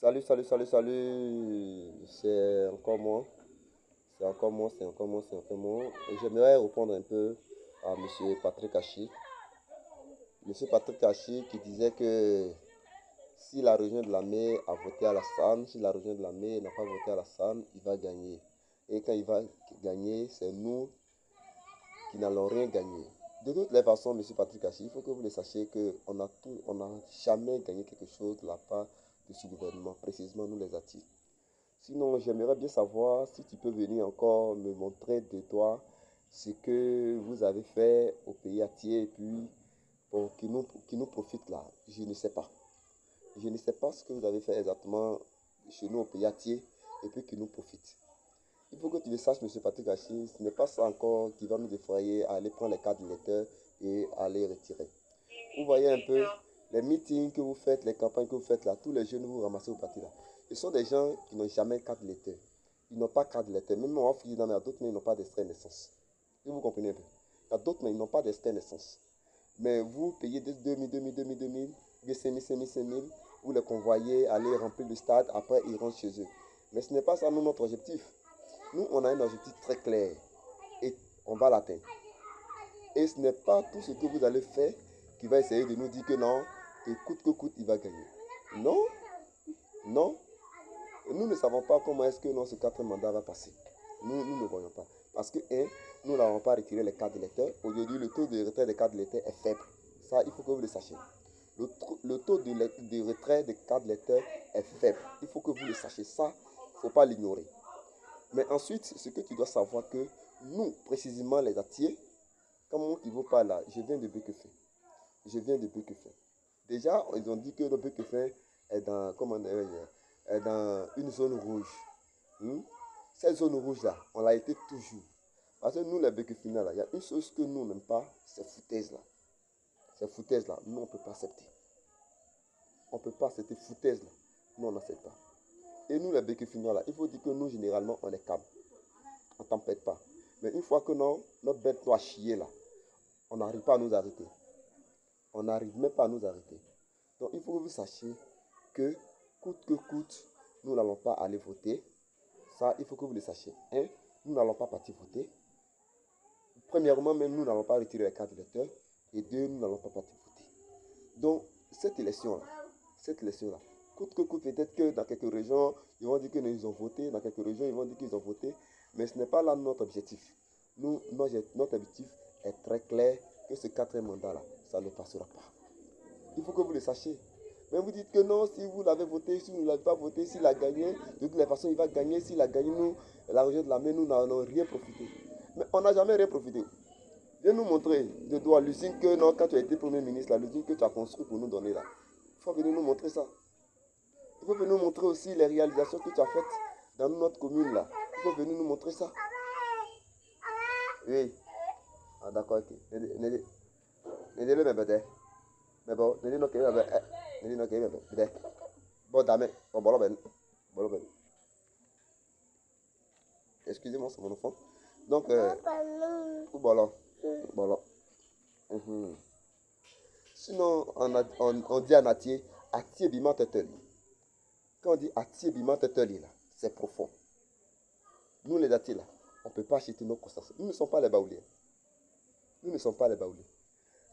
Salut, salut, salut, salut. C'est encore moi. C'est encore moi, c'est encore moi, c'est encore moi. Et j'aimerais répondre un peu à Monsieur Patrick Hachi. Monsieur Patrick Hachi qui disait que si la région de la mer a voté à la SAN, si la région de la mer n'a pas voté à la SAN, il va gagner. Et quand il va gagner, c'est nous qui n'allons rien gagner. De toutes les façons, Monsieur Patrick Hachi, il faut que vous le sachiez on n'a jamais gagné quelque chose de la part de ce gouvernement, précisément nous les Atis. Sinon, j'aimerais bien savoir si tu peux venir encore me montrer de toi ce que vous avez fait au pays Atier et puis pour qui nous profite là. Je ne sais pas. Je ne sais pas ce que vous avez fait exactement chez nous au pays Atier et puis qui nous profite. Il faut que tu le saches, M. Patrick Hachi, ce n'est pas ça encore qui va nous effrayer à aller prendre les cartes d'électeurs et à les retirer. Vous voyez un peu les meetings que vous faites, les campagnes que vous faites là, tous les jeunes vous ramassez au parti là. Ce sont des gens qui n'ont jamais carte d'électeur. Ils n'ont pas carte d'électeur. Même en Afrique, il y en a d'autres, mais ils n'ont pas d'extrait de naissance. Et vous comprenez un peu. Il y a d'autres, mais ils n'ont pas d'extrait de naissance. Mais vous payez 2000, 5000, vous les convoyez, allez remplir le stade, après ils rentrent chez eux. Mais ce n'est pas ça, nous, notre objectif. Nous, on a un objectif très clair et on va l'atteindre. Et ce n'est pas tout ce que vous allez faire qui va essayer de nous dire que non, que coûte, il va gagner. Non, non. Et nous ne savons pas comment est-ce que ce quatrième mandat va passer. Nous ne voyons pas. Parce que, nous n'avons pas retiré les cartes d'électeurs. Aujourd'hui, le taux de retrait des cartes d'électeurs est faible. Ça, il faut que vous le sachiez. Le taux de retrait des cartes d'électeurs est faible. Il faut que vous le sachiez. Ça, il ne faut pas l'ignorer. Mais ensuite, ce que tu dois savoir que nous, précisément les Atiers, comme moi qui vous parle là, je viens de Bequefin. Je viens de Bequefin. Déjà, ils ont dit que le Bequefin est dans, est dans une zone rouge. Cette zone rouge-là, on l'a été toujours. Parce que nous, les Bequefinois, là, il y a une chose que nous n'aimons pas, c'est foutaise-là. Ces foutaises-là, nous, on ne peut pas accepter. On ne peut pas accepter foutaise-là. Nous, on n'accepte pas. Et nous, les Bequefinois, là, il faut dire que nous, généralement, on est calme. On ne tempête pas. Mais une fois que notre bête doit chier, là, on n'arrive pas à nous arrêter. On n'arrive même pas à nous arrêter. Donc, il faut que vous sachiez que coûte, nous n'allons pas aller voter. Ça, il faut que vous le sachiez. Nous n'allons pas partir voter. Premièrement, même nous n'allons pas retirer les cartes d'électeurs. Et deux, nous n'allons pas partir voter. Donc, cette élection-là, coûte, peut-être que dans quelques régions, ils vont dire qu'ils ont voté. Dans quelques régions, ils vont dire qu'ils ont voté. Mais ce n'est pas là notre objectif. Notre objectif est très clair que ce quatrième mandat-là, ça ne passera pas. Il faut que vous le sachiez. Mais vous dites que non, si vous l'avez voté, si vous ne l'avez pas voté, s'il a gagné, de toutes les façons, il va gagner. S'il a gagné, nous, la région de la mer, nous n'en rien profité. Mais on n'a jamais rien profité. Viens nous montrer de doigt l'usine que, non, quand tu as été Premier ministre, l'usine que tu as construite pour nous donner là. Il faut venir nous montrer ça. Il faut venir nous montrer aussi les réalisations que tu as faites dans notre commune là. Il faut venir nous montrer ça. Oui. Ah, d'accord, ok. N'aidez-le, mais peut-être. Mais bon, bon, dame, bon, excusez-moi, c'est mon enfant. Donc, bon. Sinon, on dit en Atier Bima Teteli. Quand on dit Atier Bima Teteli, c'est profond. Nous, les Atiers, là, on ne peut pas acheter nos constances. Nous ne sommes pas les baoulés. Nous ne sommes pas les baoulés.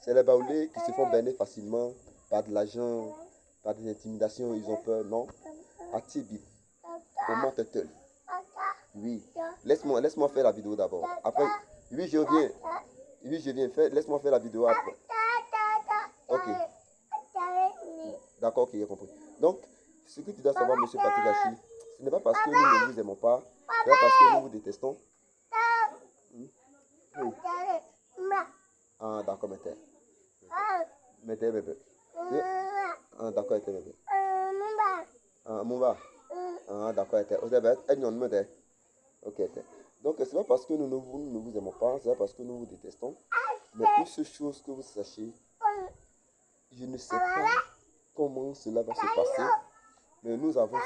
C'est les baoulés qui se font berner facilement par de l'argent, par des intimidations, ils ont peur. Non. Atier Bima Teteli. Oui. Laisse-moi faire la vidéo d'abord. Après, oui, je viens. Oui, je viens. Laisse-moi faire la vidéo après. Ok. D'accord, ok, j'ai compris. Donc, ce que tu dois savoir, M. Patrick Hachi, ce n'est pas parce que nous ne vous aimons pas, ce n'est pas parce que nous vous détestons. Oui. Ah, d'accord, mettez. Mettez, bébé. Oui. Ah, d'accord, mettez, bébé. Ah, Mouba. Ah, d'accord, mettez. Ok, mettez. Donc, ce n'est pas parce que nous ne vous aimons pas, ce n'est pas parce que nous vous détestons. Mais une seule chose que vous sachiez, je ne sais pas comment cela va se passer, mais nous sommes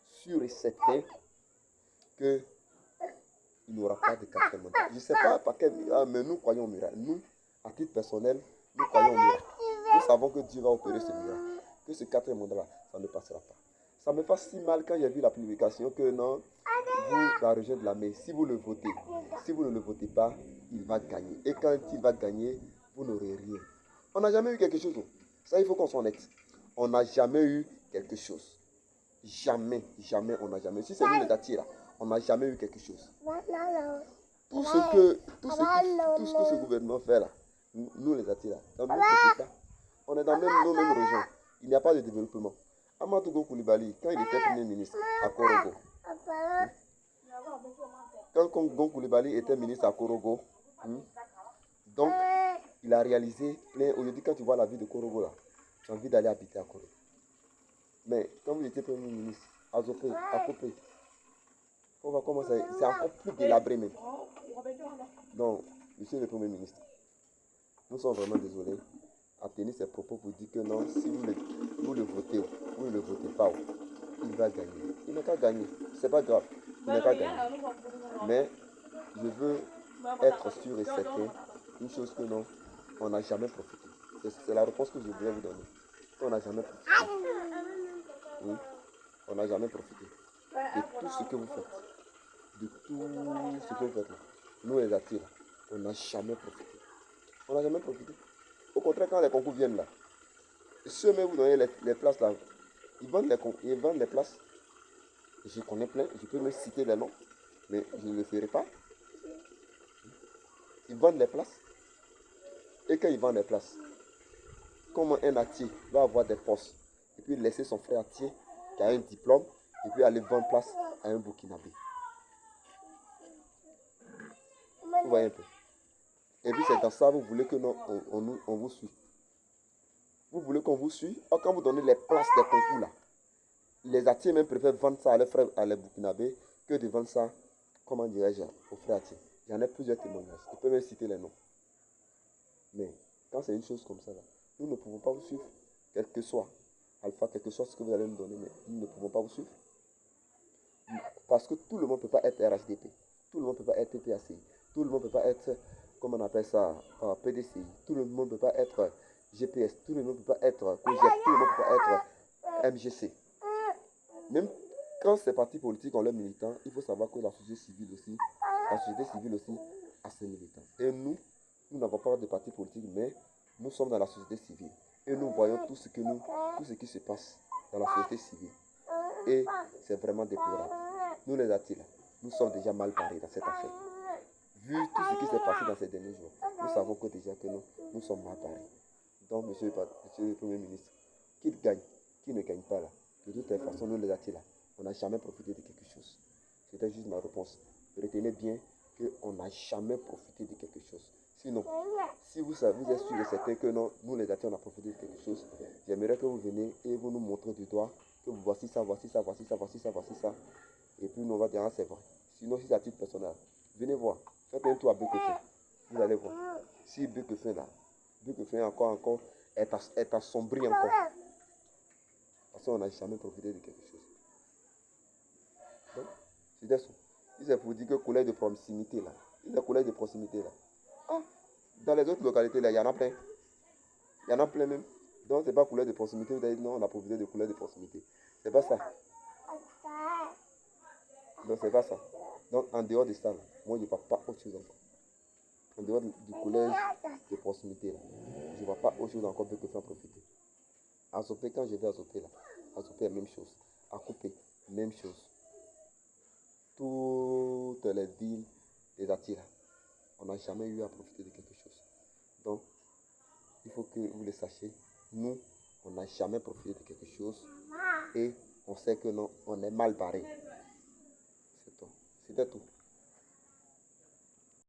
sûrs et certains qu'il n'y aura pas de quatrième mandat. Je ne sais pas par quel miracle, mais nous croyons au miracle. Nous, à titre personnel, nous croyons au miracle. Nous savons que Dieu va opérer ce miracle. que ce quatrième mandat-là, ça ne passera pas. Ça me fait si mal quand j'ai vu la publication que non, vous, la région de la mer, si vous le votez, si vous ne le votez pas, il va gagner. Et quand il va gagner, vous n'aurez rien. On n'a jamais eu quelque chose. Ça, il faut qu'on s'en aide. On n'a jamais eu quelque chose. Jamais, jamais, on n'a jamais. Si c'est nous les Dati là, on n'a jamais eu quelque chose. Tout ce que ce gouvernement fait là, nous les Dati là, dans notre État, on est dans nos mêmes régions. Il n'y a pas de développement. Amadou Koulibaly, quand il était Premier ministre à Korogo, quand Gon Koulibaly était ministre à Korogo, donc il a réalisé plein. Aujourd'hui, quand tu vois la ville de Korogo là, tu as envie d'aller habiter à Korogo. Mais quand vous étiez Premier ministre, à Zopé, à Kopé, on va commencer, c'est encore plus délabré même. Donc, monsieur le Premier ministre, nous sommes vraiment désolés à tenir ces propos pour dire que non, si vous le votez, vous ne le votez pas, il va gagner. Il n'est qu'à gagner, c'est pas grave, il n'est qu'à gagner. Mais je veux être sûr et certain, une chose que non, on n'a jamais profité. C'est la réponse que je voulais vous donner. On n'a jamais profité. Oui, on n'a jamais profité de tout ce que vous faites. De tout ce que vous faites là. Nous les attire, on n'a jamais profité. On n'a jamais profité. Au contraire, quand les concours viennent là, ceux même vous donnez les places là, ils vendent les places. Je connais plein, je peux même citer les noms, mais je ne le ferai pas. Ils vendent les places. Et quand ils vendent les places, comment un Atier va avoir des postes et puis laisser son frère Atier qui a un diplôme et puis aller vendre place à un Burkinabé. Vous voyez un peu. Et puis c'est dans ça, vous voulez que non, on vous suit. Vous voulez qu'on vous suive. Or, quand vous donnez les places des concours là, les Atiers même préfèrent vendre ça à leurs frères, à les Burkinabé, que de vendre ça, comment dirais-je, aux frères Atiers. Il y en a plusieurs témoignages. Je peux même citer les noms. Mais quand c'est une chose comme ça là, nous ne pouvons pas vous suivre. Quel que soit Alpha, quel que soit ce que vous allez nous donner, mais nous ne pouvons pas vous suivre. Parce que tout le monde ne peut pas être RHDP. Tout le monde ne peut pas être PPACI. Tout le monde ne peut pas être, comment on appelle ça, PDCI. Tout le monde ne peut pas être GPS. Tout le monde ne peut pas être COGEP. Tout le monde ne peut pas être MGC. Même quand ces partis politiques ont leurs militants, il faut savoir que la société civile aussi a ses militants. Et nous n'avons pas de parti politique, mais nous sommes dans la société civile. Et nous voyons tout ce qui se passe dans la société civile. Et c'est vraiment déplorable. Nous les Attila, nous sommes déjà mal barrés dans cette affaire. Vu tout ce qui s'est passé dans ces derniers jours, nous savons que déjà que nous sommes mal barrés. Donc, monsieur le Premier ministre, qu'il gagne, qu'il ne gagne pas là, de toute façon, nous les Attila, on n'a jamais profité de quelque chose. C'était juste ma réponse. Retenez bien qu'on n'a jamais profité de quelque chose. Sinon, si vous êtes sûr et certain que non, nous les Attila, on a profité de quelque chose, j'aimerais que vous veniez et vous nous montrez du doigt que vous voici ça, voici ça, voici ça, voici ça, voici ça. Et puis nous on va dire, ah, c'est vrai. Sinon, si c'est à titre personnel, venez voir. Faites un tour à Bekefin. Vous allez voir. Si Bekefin là, Bekefin encore est assombri encore. Parce qu'on n'a jamais profité de quelque chose. Donc, c'est ça. Si c'est pour dire que collège de proximité là, il y a collège de proximité là. Ah, dans les autres localités là, il y en a plein. Il y en a plein même. Donc, c'est pas couleur de proximité. Vous allez dire non, on a profité de couleur de proximité. C'est pas ça. Donc, c'est pas ça. Donc, en dehors de ça, là, moi, je ne vois pas autre chose encore. En dehors du collège de proximité, là, je ne vois pas autre chose encore que faire profiter. À Zopé, quand je vais à Zopé, là, à Zopé, même chose. À Coupé, même chose. Toutes les villes des Attila, on n'a jamais eu à profiter de quelque chose. Donc, il faut que vous le sachiez. Nous, on n'a jamais profité de quelque chose. Et on sait que non, on est mal barré. C'est tout. C'était tout.